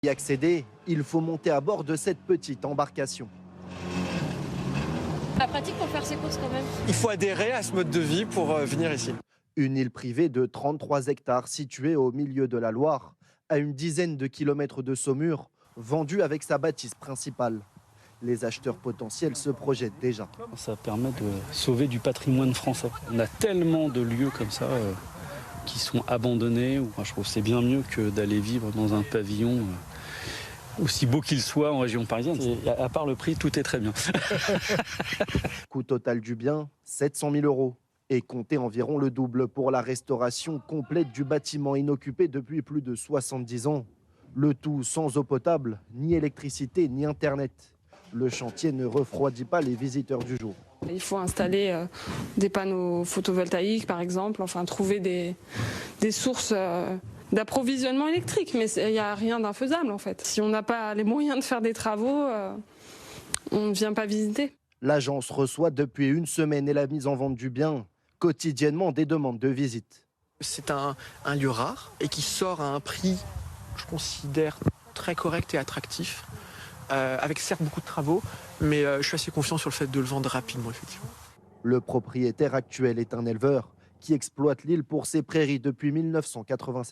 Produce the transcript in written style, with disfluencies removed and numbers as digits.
Y accéder, il faut monter à bord de cette petite embarcation. La pratique pour faire ses courses quand même. Il faut adhérer à ce mode de vie pour venir ici. Une île privée de 33 hectares située au milieu de la Loire, à une dizaine de kilomètres de Saumur, vendue avec sa bâtisse principale. Les acheteurs potentiels se projettent déjà. Ça permet de sauver du patrimoine français. On a tellement de lieux comme ça qui sont abandonnés. Moi, je trouve que c'est bien mieux que d'aller vivre dans un pavillon aussi beau qu'il soit en région parisienne. À part le prix, tout est très bien. Coût total du bien, 700 000 €. Et comptez environ le double pour la restauration complète du bâtiment inoccupé depuis plus de 70 ans. Le tout sans eau potable, ni électricité, ni Internet. Le chantier ne refroidit pas les visiteurs du jour. Il faut installer des panneaux photovoltaïques, par exemple, enfin trouver des sources d'approvisionnement électrique. Mais il n'y a rien d'infaisable, en fait. Si on n'a pas les moyens de faire des travaux, on ne vient pas visiter. L'agence reçoit depuis une semaine et la mise en vente du bien quotidiennement des demandes de visite. C'est un lieu rare et qui sort à un prix, je considère, très correct et attractif. Avec certes beaucoup de travaux, mais je suis assez confiant sur le fait de le vendre rapidement, effectivement. Le propriétaire actuel est un éleveur qui exploite l'île pour ses prairies depuis 1987.